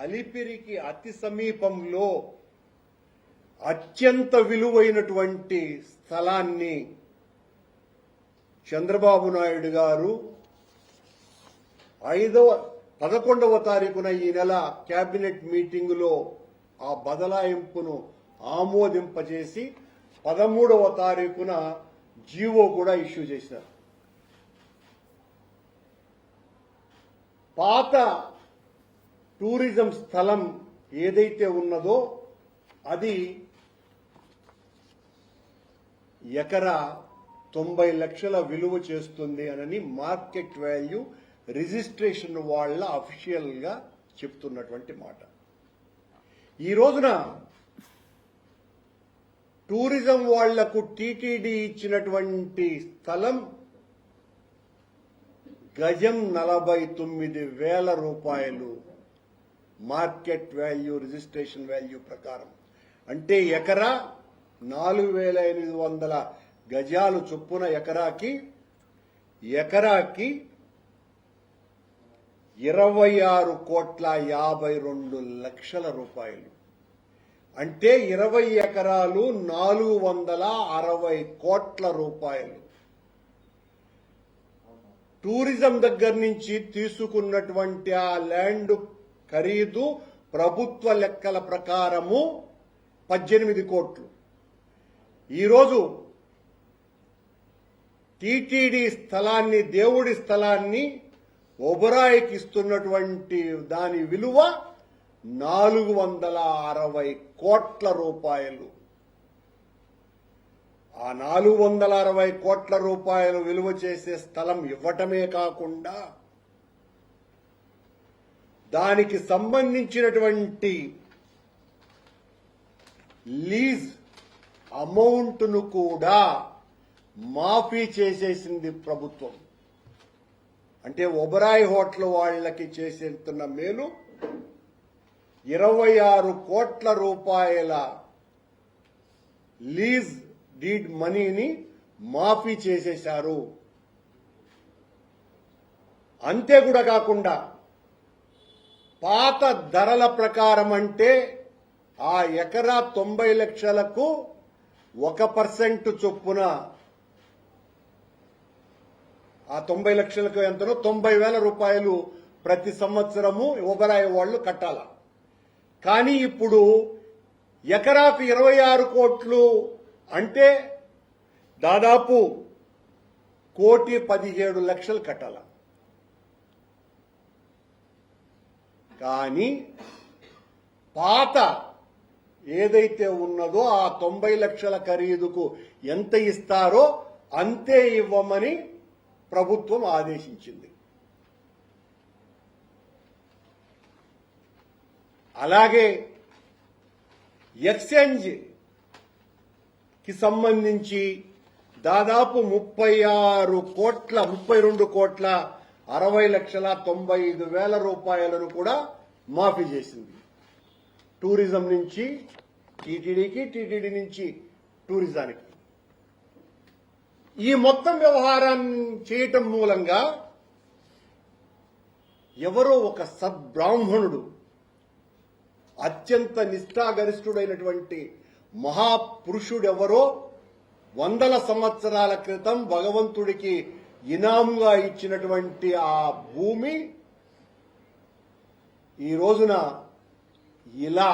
అలిపిరికి అతి సమీపంలో అత్యంత విలువైనటువంటి స్థలాన్ని చంద్రబాబు నాయుడు గారు 11వ తారీఖున ఈ నెల కేబినెట్ మీటింగులో ఆ బదలాయింపును ఆమోదింపజేసి 13వ తారీఖున జీవో కూడా ఇష్యూ చేశారు. పాత టూరిజం స్థలం ఏదైతే ఉన్నదో అది ఎకరా 90 లక్షల విలువ చేస్తుంది అని మార్కెట్ వాల్యూ రిజిస్ట్రేషన్ వాళ్ళ అఫీషియల్ గా చెప్తున్నటువంటి మాట. ఈ రోజున టూరిజం వాళ్లకు టీటీడీ ఇచ్చినటువంటి స్థలం గజం 49,000 రూపాయలు మార్కెట్ వాల్యూ రిజిస్ట్రేషన్ వాల్యూ ప్రకారం. అంటే ఎకరా 4,800 గజాలు చొప్పున ఎకరాకి 26,52 రూపాయలు. అంటే 20 ఎకరాలు 460 కోట్ల రూపాయలు. టూరిజం దగ్గర నుంచి తీసుకున్నటువంటి ఆ ల్యాండ్ ఖరీదు ప్రభుత్వ లెక్కల ప్రకారము 18 కోట్లు. ఈరోజు టీటీడీ స్థలాన్ని, దేవుడి స్థలాన్ని ఒబరాయికి ఇస్తున్నటువంటి దాని విలువ 460 కోట్ల రూపాయలు. ఆ 460 కోట్ల రూపాయలు విలువ చేసే స్థలం ఇవ్వటమే కాకుండా దానికి సంబంధించినటువంటి లీజ్ అమౌంట్ను కూడా మాఫీ చేసేసింది ప్రభుత్వం. అంటే ఒబరాయ్ హోటల్ వాళ్ళకి చేసేస్తున్న మేలు 26 కోట్ల రూపాయల లీజ్ డీడ్ మనీని మాఫీ చేసేశారు. అంతే కూడా కాకుండా పాత ధరల ప్రకారం అంటే ఆ ఎకరా 90 లక్షలకు 1% చొప్పున ఆ 90 లక్షలకు ఎంతనో 90,000 రూపాయలు ప్రతి సంవత్సరము ఒబరాయి వాళ్ళు కట్టాల. కానీ ఇప్పుడు ఎకరాకు 26 కోట్లు అంటే దాదాపు 1,17,00,000 కట్టాల. కానీ పాత ఏదైతే ఉన్నదో ఆ 90 లక్షల ఖరీదుకు ఎంత ఇస్తారో అంతే ఇవ్వమని ప్రభుత్వం ఆదేశించింది. అలాగే ఎక్స్చేంజ్ కి సంబంధించి దాదాపు 32,60,95,00,000 రూపాయలను కూడా మాఫీ చేసింది. టూరిజం నుంచి టీటీడీకి, టీటీడీ నుంచి టూరిజానికి. ఈ మొత్తం వ్యవహారాన్ని చేయటం మూలంగా ఎవరో ఒక సద్బ్రాహ్మణుడు, అత్యంత నిష్ఠాగరిష్ఠుడైనటువంటి మహాపురుషుడెవరో 100 సంవత్సరాల క్రితం భగవంతుడికి ఇనాముగా ఇచ్చినటువంటి ఆ భూమి ఈ రోజున ఇలా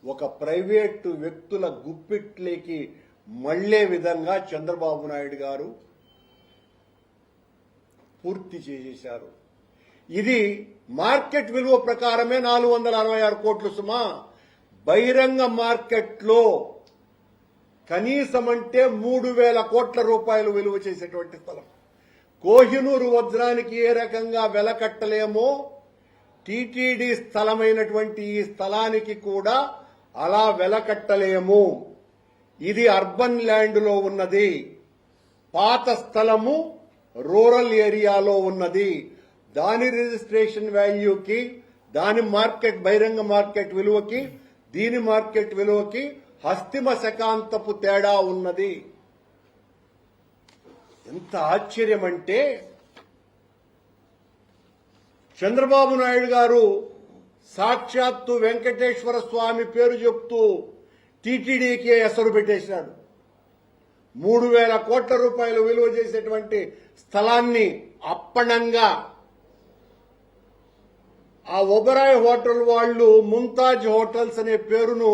ఒక ప్రైవేటు వ్యక్తుల గుప్పిట్లోకి మళ్లే విధంగా చంద్రబాబు నాయుడు గారు పూర్తి చేసేశారు. ఇది మార్కెట్ విలువ ప్రకారమే 466 కోట్లు సుమా. బహిరంగ మార్కెట్లో కనీసం అంటే 3,000 కోట్ల రూపాయలు విలువ చేసేటువంటి స్థలం. కోహినూరు వజ్రానికి ఏ రకంగా వెల కట్టలేమో టీటీడీ స్థలమైనటువంటి ఈ స్థలానికి కూడా అలా వెల కట్టలేము. ఇది అర్బన్ ల్యాండ్ లో ఉన్నది. పాత స్థలము రూరల్ ఏరియాలో ఉన్నది. దాని రిజిస్ట్రేషన్ వాల్యూకి, దాని మార్కెట్ బహిరంగ మార్కెట్ విలువకి, దీని మార్కెట్ విలువకి హస్తిమ శకాంతపు తేడా ఉన్నది. ఎంత ఆశ్చర్యం అంటే చంద్రబాబు నాయుడు గారు సాక్షాత్తు వెంకటేశ్వర స్వామి పేరు చెప్తూ టీటీడీకి ఎసరు పెట్టేశాడు. 3,000 కోట్ల రూపాయలు విలువ చేసేటువంటి స్థలాన్ని అప్పనంగా ఆ ఒబరాయ్ హోటల్ వాళ్ళు ముంతాజ్ హోటల్స్ అనే పేరును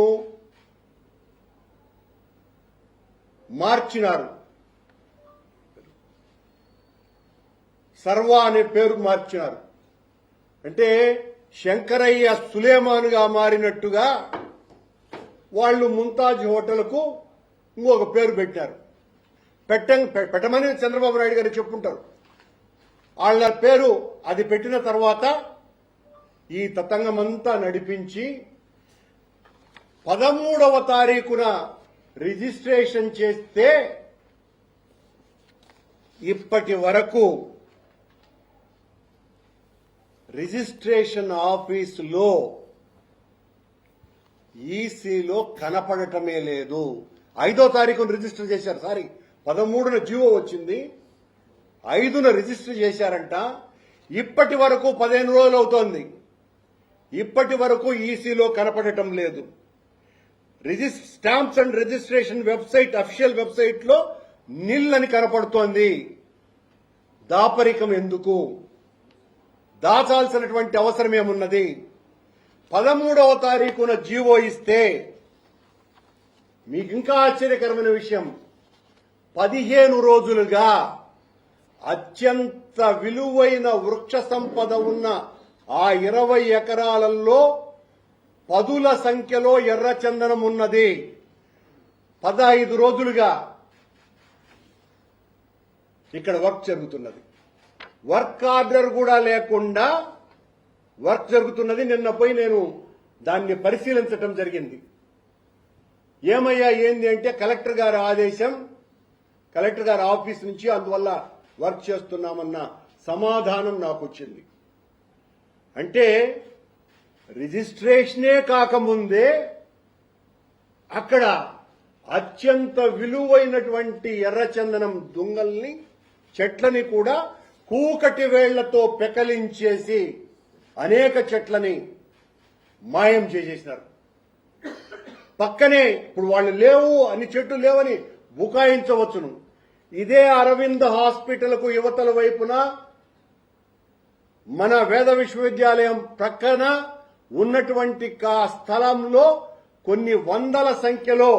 మార్చినారు. సర్వా అనే పేరు మార్చినారు. అంటే శంకరయ్య సులేమానుగా మారినట్టుగా వాళ్ళు ముంతాజ్ హోటల్కు ఇంకొక పేరు పెట్టారు. పెట్టమని చంద్రబాబు నాయుడు గారు చెప్పుంటారు. వాళ్ళ పేరు అది పెట్టిన తర్వాత ఈ తతంగమంతా నడిపించి 13వ తారీఖున రిజిస్ట్రేషన్ చేస్తే ఇప్పటి వరకు రిజిస్ట్రేషన్ ఆఫీసులో ఈసీలో కనపడటమే లేదు. 5వ తారీఖున రిజిస్టర్ చేశారు. 13న జీవో వచ్చింది, 5న రిజిస్టర్ చేశారంట. ఇప్పటి వరకు 15 రోజులు అవుతోంది. ఇప్పటి వరకు ఈసీలో కనపడటం లేదు. Stamps and registration website, official website లో నిల్ అని కనపడుతోంది. దాపరికం ఎందుకు? దాచాల్సినటువంటి అవసరం ఏమున్నది? 13వ తారీఖున జీవో ఇస్తే మీకు ఇంకా ఆశ్చర్యకరమైన విషయం, 15 రోజులుగా అత్యంత విలువైన వృక్ష సంపద ఉన్న ఆ 20 ఎకరాలలో పదుల సంఖ్యలో ఎర్రచందనం ఉన్నది. 15 రోజులుగా ఇక్కడ వర్క్ జరుగుతున్నది. వర్క్ ఆర్డర్ కూడా లేకుండా వర్క్ జరుగుతున్నది. నిన్న పోయి నేను దాన్ని పరిశీలించటం జరిగింది. ఏమయ్యా ఏంది అంటే కలెక్టర్ గారి ఆదేశం, కలెక్టర్ గారి ఆఫీస్ నుంచి, అందువల్ల వర్క్ చేస్తున్నామన్న సమాధానం నాకు వచ్చింది. అంటే రిజిస్ట్రేషనే కాకముందే అక్కడ అత్యంత విలువైనటువంటి ఎర్రచందనం దుంగల్ని, చెట్లని కూడా కూకటి వేళ్లతో పెకలించేసి అనేక చెట్లని మాయం చేసేసినారు. పక్కనే ఇప్పుడు వాళ్ళు లేవు, అన్ని చెట్లు లేవని బుకాయించవచ్చును. ఇదే అరవింద్ హాస్పిటల్కు యువతల వైపున మన వేద విశ్వవిద్యాలయం ప్రక్కన ఉన్నటువంటి స్థలంలో కొన్ని వందల సంఖ్యలో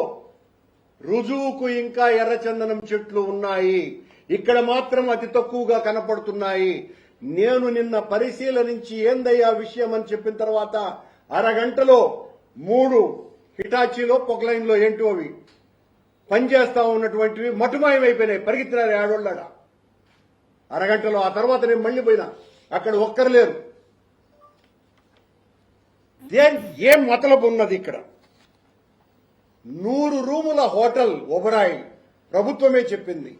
రుజువుకు ఇంకా ఎర్రచందనం చెట్లు ఉన్నాయి. ఇక్కడ మాత్రం అతి తక్కువగా కనపడుతున్నాయి. నేను నిన్న పరిశీలనించి ఏందయ్యా విషయం అని చెప్పిన తర్వాత అరగంటలో 3 హిటాచీలో పొగలైన్లో ఏంటో అవి పనిచేస్తా ఉన్నటువంటివి మటుమాయమైపోయినాయి. పరిగెత్తినారు ఆడోళ్ళ అరగంటలో. ఆ తర్వాత నేను మళ్లీ పోయినా, అక్కడ ఒక్కరు లేరు. ఏం మతలబు ఉన్నది ఇక్కడ? 100 రూముల హోటల్ ఒబరాయ్, ప్రభుత్వమే చెప్పింది.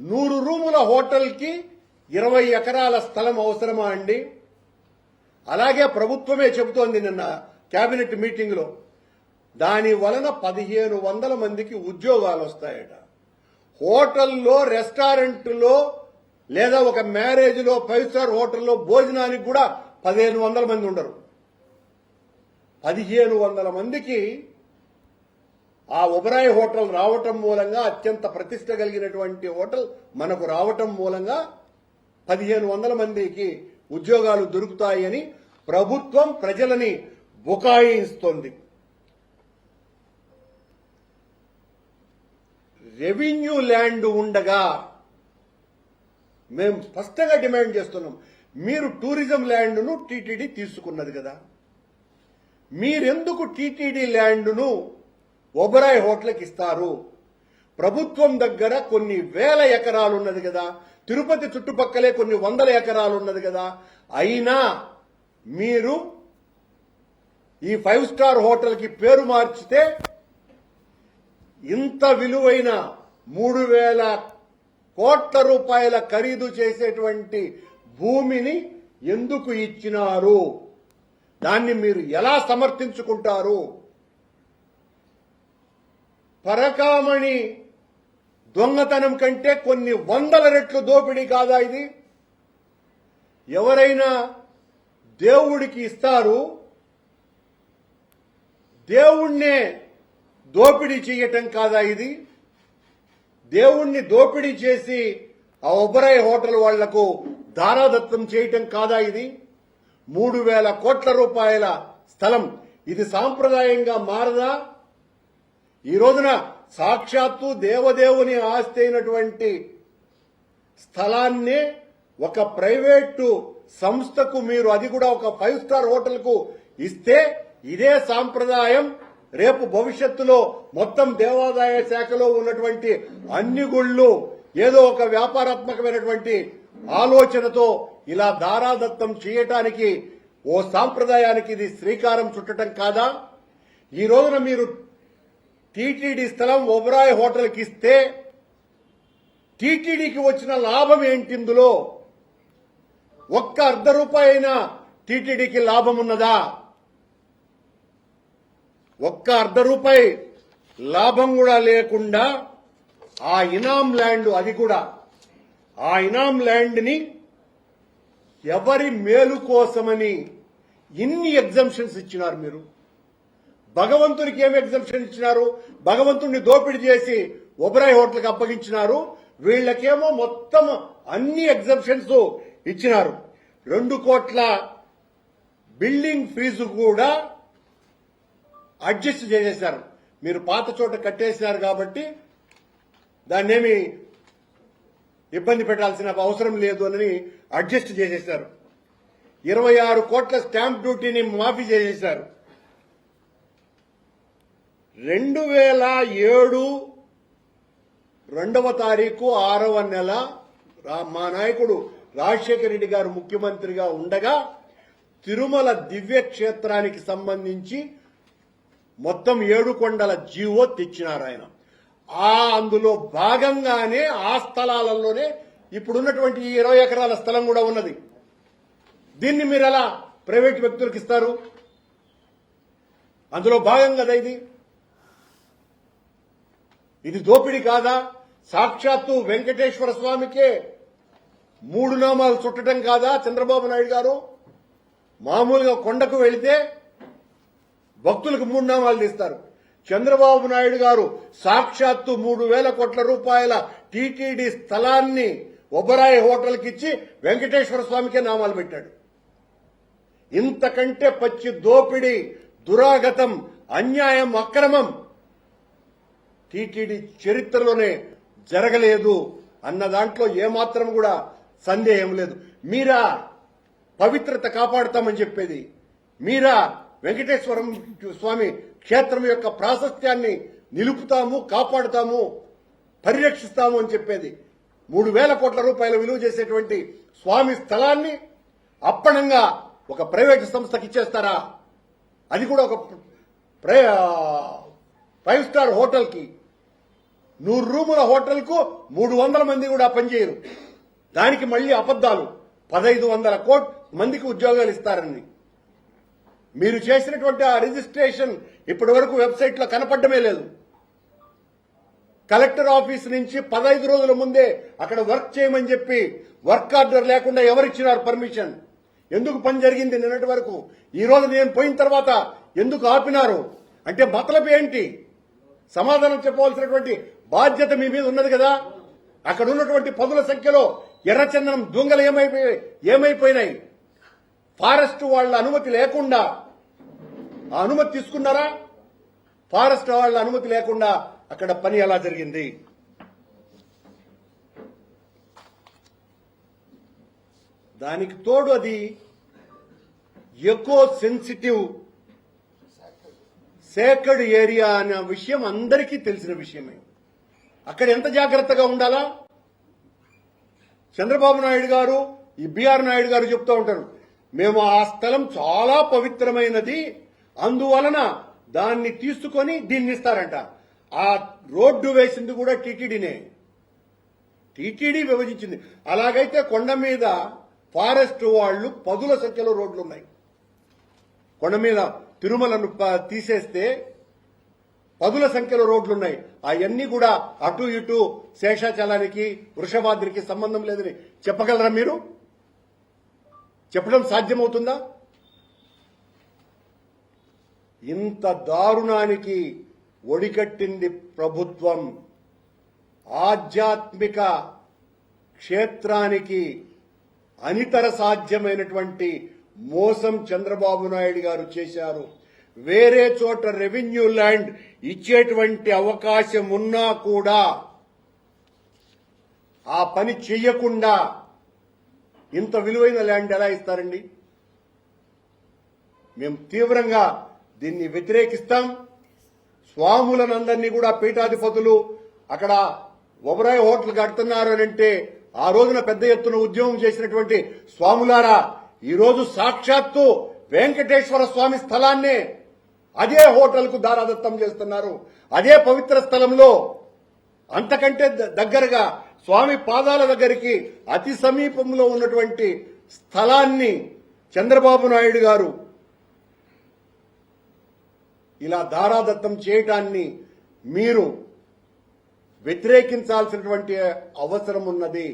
100 రూముల హోటల్ కి 20 ఎకరాల స్థలం అవసరమా అండి? అలాగే ప్రభుత్వమే చెబుతోంది నిన్న కేబినెట్ మీటింగ్ లో, దాని వలన 1500 మందికి ఉద్యోగాలు వస్తాయట. హోటల్లో, రెస్టారెంట్లో లేదా ఒక మ్యారేజ్ లో, 5 స్టార్ హోటల్లో భోజనానికి కూడా 1500 మంది ఉండరు. 1500 మందికి ఆ ఒబరాయ్ హోటల్ రావటం మూలంగా, అత్యంత ప్రతిష్ట కలిగినటువంటి హోటల్ మనకు రావటం మూలంగా 1500 మందికి ఉద్యోగాలు దొరుకుతాయని ప్రభుత్వం ప్రజలని బుకాయిస్తోంది. రెవెన్యూ ల్యాండ్ ఉండగా మేము స్పష్టంగా డిమాండ్ చేస్తున్నాం, మీరు టూరిజం ల్యాండ్ను టీటీడీ తీసుకున్నది కదా, మీరెందుకు టీటీడీ ల్యాండ్ను ఒబరాయ్ హోటల్కి ఇస్తారు? ప్రభుత్వం దగ్గర కొన్ని వేల ఎకరాలు ఉన్నది కదా, తిరుపతి చుట్టుపక్కలే కొన్ని వందల ఎకరాలు ఉన్నది కదా, అయినా మీరు ఈ 5 స్టార్ హోటల్కి పేరు మార్చితే ఇంత విలువైన 3000 కోట్ల రూపాయల ఖరీదు చేసేటువంటి భూమిని ఎందుకు ఇచ్చినారు? దాన్ని మీరు ఎలా సమర్థించుకుంటారు? పరకామణి దొంగతనం కంటే కొన్ని వందల రెట్లు దోపిడీ కాదా ఇది? ఎవరైనా దేవుడికి ఇస్తారు, దేవుణ్ణే దోపిడీ చేయటం కాదా ఇది? దేవుణ్ణి దోపిడీ చేసి ఆ ఒబరాయ్ హోటల్ వాళ్లకు దారాదత్తం చేయటం కాదా ఇది? 3,000 కోట్ల రూపాయల స్థలం ఇది సాంప్రదాయంగా మారదా? ఈ రోజున సాక్షాత్తు దేవదేవుని ఆస్తి అయినటువంటి స్థలాన్నే ఒక ప్రైవేటు సంస్థకు మీరు, అది కూడా ఒక 5 స్టార్ హోటల్ కు ఇస్తే ఇదే సాంప్రదాయం రేపు భవిష్యత్తులో మొత్తం దేవాదాయ శాఖలో ఉన్నటువంటి అన్ని గుళ్ళు ఏదో ఒక వ్యాపారాత్మకమైనటువంటి ఆలోచనతో ఇలా దారాదత్తం చేయటానికి ఓ సాంప్రదాయానికి ఇది శ్రీకారం చుట్టడం కాదా? ఈ రోజున మీరు టీటీడీ స్థలం ఒబరాయ్ హోటల్కి ఇస్తే టీటీడీకి వచ్చిన లాభం ఏంటి? ఇందులో ఒక్క ₹1 అయినా టీటీడీకి లాభం ఉన్నదా? ఒక్క ₹1 లాభం కూడా లేకుండా ఆ ఇనాం ల్యాండ్, అది కూడా ఆ ఇనాం ల్యాండ్ ని ఎవరి మేలు కోసమని ఇన్ని ఎగ్జంప్షన్స్ ఇచ్చినారు మీరు. భగవంతునికి ఏమి ఎగ్జంప్షన్ ఇచ్చినారు? భగవంతుడిని దోపిడీ చేసి ఒబరాయ్ హోటల్కి అప్పగించినారు. వీళ్లకేమో మొత్తం అన్ని ఎగ్జంప్షన్స్ ఇచ్చినారు. 2 కోట్ల బిల్డింగ్ ఫీజు కూడా అడ్జస్ట్ చేసేశారు. మీరు పాత చోట కట్టేసినారు కాబట్టి దాన్నేమి ఇబ్బంది పెట్టాల్సిన అవసరం లేదు అని అడ్జస్ట్ చేసేశారు. 26 కోట్ల స్టాంప్ డ్యూటీని మాఫీ చేసేశారు. 2007 2వ తారీఖు 6వ నెల మా నాయకుడు రాజశేఖర రెడ్డి గారు ముఖ్యమంత్రిగా ఉండగా తిరుమల దివ్యక్షేత్రానికి సంబంధించి మొత్తం 7 కొండల జీవో తెచ్చినారు ఆయన. అందులో భాగంగానే ఆ స్థలాలలోనే ఇప్పుడున్నటువంటి 20 ఎకరాల స్థలం కూడా ఉన్నది. దీన్ని మీరు ఎలా ప్రైవేట్ వ్యక్తులకు ఇస్తారు? అందులో భాగం కదా ఇది. ఇది దోపిడీ కాదా? సాక్షాత్తు వెంకటేశ్వర స్వామికే 3 నామాలు చుట్టడం కాదా చంద్రబాబు నాయుడు గారు? మామూలుగా కొండకు వెళితే భక్తులకు 3 నామాలు తీస్తారు. చంద్రబాబు నాయుడు గారు సాక్షాత్తు 3,000 కోట్ల రూపాయల టీటీడీ స్థలాన్ని ఒబరాయ్ హోటల్కి ఇచ్చి వెంకటేశ్వర స్వామికే నామాలు పెట్టాడు. ఇంతకంటే పచ్చి దోపిడీ, దురాగతం, అన్యాయం, అక్రమం టీటీడీ చరిత్రలోనే జరగలేదు అన్న దాంట్లో ఏమాత్రం కూడా సందేహం లేదు. మీరా పవిత్రత కాపాడుతామని చెప్పేది? మీరా వెంకటేశ్వర స్వామి క్షేత్రం యొక్క ప్రాశస్త్యాన్ని నిలుపుతాము, కాపాడుతాము, పరిరక్షిస్తాము అని చెప్పేది? 3,000 కోట్ల రూపాయల విలువ చేసేటువంటి స్వామి స్థలాన్ని అప్పనంగా ఒక ప్రైవేట్ సంస్థకి ఇచ్చేస్తారా? అది కూడా ఒక 5 స్టార్ హోటల్ కి, 100 రూముల హోటల్ కు 300 మంది కూడా పనిచేయరు. దానికి మళ్లీ అబద్దాలు. 1,500 మందికి ఉద్యోగాలు ఇస్తారని మీరు చేసినటువంటి ఆ రిజిస్ట్రేషన్ ఇప్పటి వరకు వెబ్సైట్ లో కనపడమే లేదు. కలెక్టర్ ఆఫీస్ నుంచి 15 రోజుల ముందే అక్కడ వర్క్ చేయమని చెప్పి వర్క్ ఆర్డర్ లేకుండా ఎవరిచ్చినారు పర్మిషన్? ఎందుకు పని జరిగింది నిన్నటి వరకు? ఈ రోజు నేను పోయిన తర్వాత ఎందుకు ఆపినారు అంటే మతలబు ఏంటి? సమాధానం చెప్పవలసినటువంటి బాధ్యత మీ మీద ఉన్నది కదా. అక్కడ ఉన్నటువంటి పదుల సంఖ్యలో ఎర్రచందనం దొంగలు ఏమైపోయినాయి? ఫారెస్ట్ వాళ్ళ అనుమతి లేకుండా ఆ అనుమతి తీసుకున్నారా? ఫారెస్ట్ వాళ్ళ అనుమతి లేకుండా అక్కడ పని ఎలా జరిగింది? దానికి తోడు అది ఎకో సెన్సిటివ్ సేక్రెడ్ ఏరియా అనే విషయం అందరికీ తెలిసిన విషయమే. అక్కడ ఎంత జాగ్రత్తగా ఉండాలా? చంద్రబాబు నాయుడు గారు, ఈ బిఆర్ నాయుడు గారు చెప్తూ ఉంటారు, మేము ఆ స్థలం చాలా పవిత్రమైనది, అందువలన దాన్ని తీసుకొని దీన్ని ఇస్తారంట. ఆ రోడ్డు వేసింది కూడా టీటీడీనే. టీటీడీ విభజించింది. అలాగైతే కొండ మీద ఫారెస్ట్ వాళ్లు పదుల సంఖ్యలో రోడ్లు ఉన్నాయి. కొండ మీద తిరుమలను తీసేస్తే పదుల సంఖ్యలో రోడ్లున్నాయి. అవన్నీ కూడా అటు ఇటు శేషాచలానికి, వృషభాద్రికి సంబంధం లేదని చెప్పగలరా మీరు? చెప్పడం సాధ్యమవుతుందా? ఇంత దారుణానికి ఒడికట్టింది ప్రభుత్వం. ఆధ్యాత్మిక క్షేత్రానికి అనితర సాధ్యమైనటువంటి మోసం చంద్రబాబు నాయుడు గారు చేశారు. వేరే చోట రెవెన్యూ ల్యాండ్ ఇచ్చేటువంటి అవకాశం ఉన్నా కూడా ఆ పని చెయ్యకుండా ఇంత విలువైన ల్యాండ్ ఎలా ఇస్తారండి? మేము తీవ్రంగా దీన్ని వ్యతిరేకిస్తాం. స్వాములనందరినీ కూడా పీఠాధిపతులు అక్కడ ఒబరాయ్ హోటల్ కడుతున్నారు అని అంటే ఆ రోజున పెద్ద ఎత్తున ఉద్యమం చేసినటువంటి స్వాములారా, ఈ రోజు సాక్షాత్తు వెంకటేశ్వర స్వామి స్థలాన్నే అదే హోటల్ కు దారాదత్తం చేస్తున్నారు. అదే పవిత్ర స్థలంలో అంతకంటే దగ్గరగా స్వామి పాదాల దగ్గరికి అతి సమీపంలో ఉన్నటువంటి స్థలాన్ని చంద్రబాబు నాయుడు గారు ఇలా దారాదత్తం చేయటాన్ని మీరు వ్యతిరేకించాల్సినటువంటి అవసరం ఉన్నది.